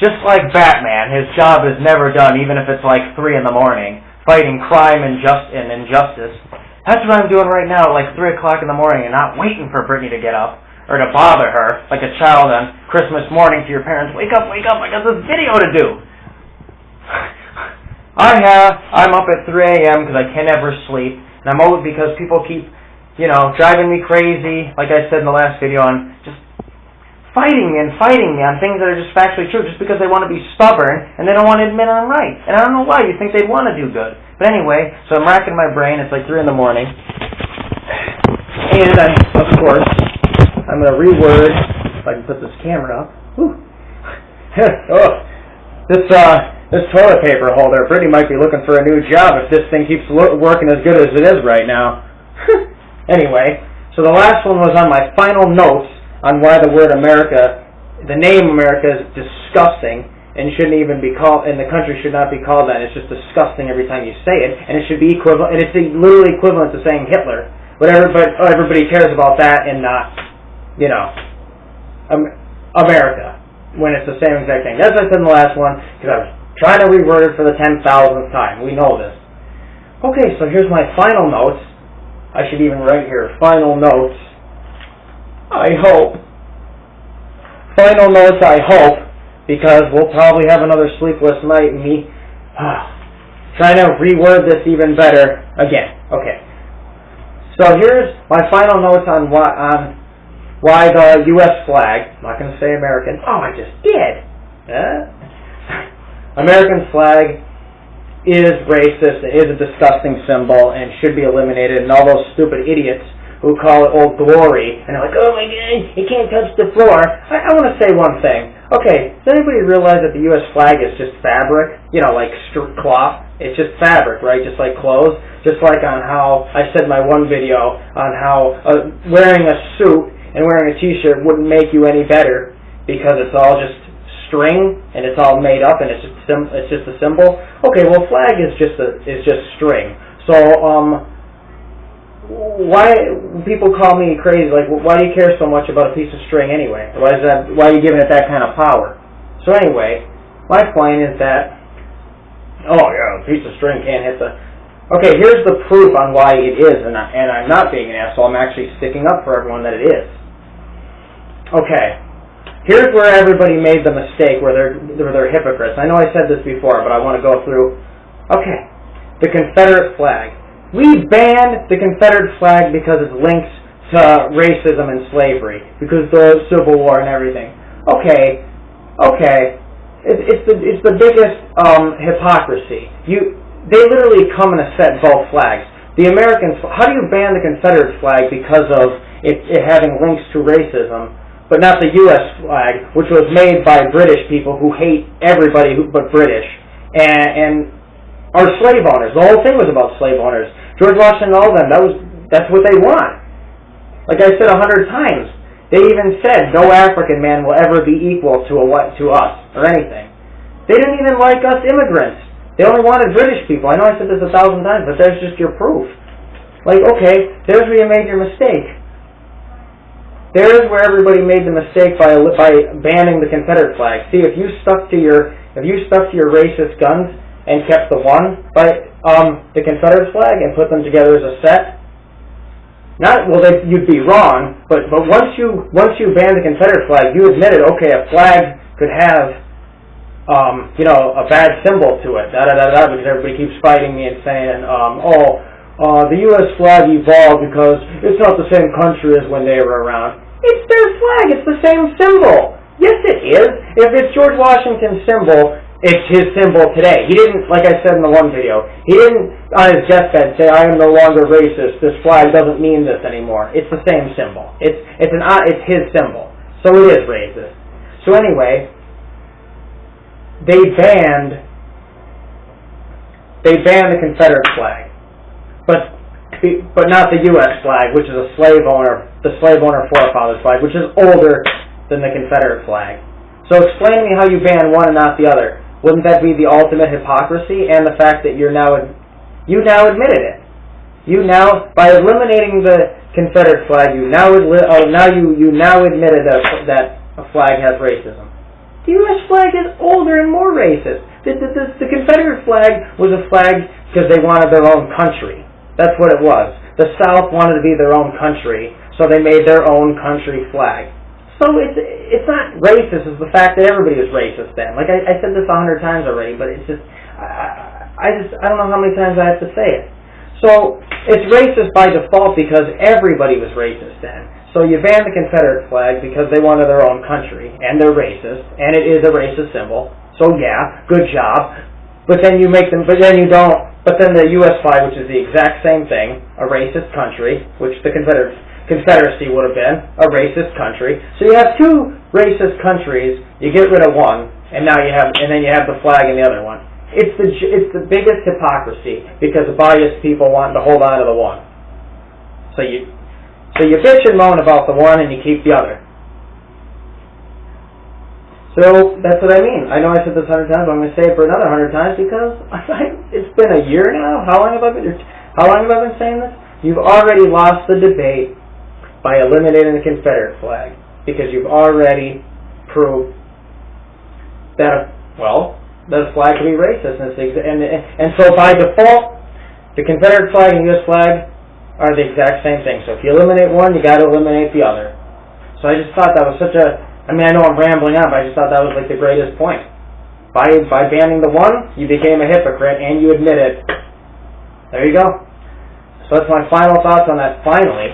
Just like Batman, his job is never done, even if it's like 3 in the morning, fighting crime and injustice. That's what I'm doing right now, like 3 o'clock in the morning, and not waiting for Brittany to get up, or to bother her, like a child on Christmas morning to your parents, wake up, I got this video to do. I'm up at 3 a.m. because I can never sleep, and I'm always because people keep, driving me crazy, like I said in the last video, on just fighting me on things that are just factually true just because they want to be stubborn and they don't want to admit I'm right. And I don't know why you think they'd want to do good. But anyway, so I'm racking my brain. It's like 3 in the morning. And of course, I'm going to reword, if I can put this camera up. This toilet paper holder, Brittany might be looking for a new job if this thing keeps working as good as it is right now. Anyway, so the last one was on my final notes on why the word America, the name America, is disgusting and shouldn't even be called, and the country should not be called that. It's just disgusting every time you say it, and it should be equivalent, and it's literally equivalent to saying Hitler. But everybody cares about that and not, America, when it's the same exact thing. As I said in the last one, because I was trying to reword it for the 10,000th time. We know this. Okay, so here's my final notes. I should even write here, final notes. I hope. Final notes, I hope, because we'll probably have another sleepless night and me trying to reword this even better again. Okay. So here's my final notes on why the U.S. flag, I'm not going to say American, I just did. American flag is racist, is a disgusting symbol, and should be eliminated, and all those stupid idiots who call it Old Glory, and they're like, oh my God, you can't touch the floor. I want to say one thing. Okay, does anybody realize that the U.S. flag is just fabric? Like cloth? It's just fabric, right? Just like clothes? Just like on how, I said in my one video, on how wearing a suit and wearing a t-shirt wouldn't make you any better, because it's all just string, and it's all made up, and it's just a symbol. Okay, well, flag is just string. So, why people call me crazy? Like, why do you care so much about a piece of string anyway? Why are you giving it that kind of power? So anyway, my point is that, a piece of string can't hit the... Okay, here's the proof on why it is, and I'm not being an asshole. I'm actually sticking up for everyone that it is. Okay, here's where everybody made the mistake, where they're hypocrites. I know I said this before, but I want to go through. Okay, the Confederate flag. We banned the Confederate flag because it links to racism and slavery, because of the Civil War and everything. Okay. It's the biggest hypocrisy. They literally come in a set, both flags. The American, how do you ban the Confederate flag because of it having links to racism, but not the U.S. flag, which was made by British people who hate everybody but British, and are slave owners. The whole thing was about slave owners. George Washington and all of them, that's what they want. Like I said 100 times, they even said no African man will ever be equal to us or anything. They didn't even like us immigrants. They only wanted British people. I know I said this 1,000 times, but there's just your proof. Like, okay, there's where you made your mistake. There's where everybody made the mistake by banning the Confederate flag. See, if you stuck to your racist guns and kept the one by the Confederate flag and put them together as a set, you'd be wrong. But once you banned the Confederate flag, you admitted, okay, a flag could have a bad symbol to it, because everybody keeps fighting me and saying, the U.S. flag evolved because it's not the same country as when they were around. It's their flag. It's the same symbol. Yes, it is. If it's George Washington's symbol, it's his symbol today. He didn't, like I said in the one video, he didn't on his deathbed say, I am no longer racist. This flag doesn't mean this anymore. It's the same symbol. It's his symbol. So it is racist. So anyway, they banned the Confederate flag, but not the U.S. flag, which is the slave owner forefathers flag, which is older than the Confederate flag. So explain to me how you ban one and not the other. Wouldn't that be the ultimate hypocrisy, and the fact that you now admitted it? By eliminating the Confederate flag, you now admitted that a flag has racism. The U.S. flag is older and more racist. The Confederate flag was a flag because they wanted their own country. That's what it was. The South wanted to be their own country, so they made their own country flag. So it's not racist, it's the fact that everybody is racist then. Like I said this 100 times already, but it's just, I don't know how many times I have to say it. So it's racist by default because everybody was racist then. So you ban the Confederate flag because they wanted their own country, and they're racist, and it is a racist symbol. So yeah, good job. But then you make them, but then you don't. But then the U.S. flag, which is the exact same thing, a racist country, which the Confederacy would have been, a racist country. So you have two racist countries. You get rid of one, and now then you have the flag in the other one. It's the biggest hypocrisy because the biased people want to hold on to the one. So you bitch and moan about the one and you keep the other. So that's what I mean. I know I said this 100 times, but I'm going to say it for another 100 times because it's been a year now. How long have I been saying this? You've already lost the debate by eliminating the Confederate flag because you've already proved that the flag can be racist, and so by default, the Confederate flag and U.S. flag are the exact same thing. So if you eliminate one, you got to eliminate the other. So I just thought that was such a. I mean, I know I'm rambling on, but I just thought that was like the greatest point. By banning the one, you became a hypocrite and you admitted. There you go. So that's my final thoughts on that. Finally.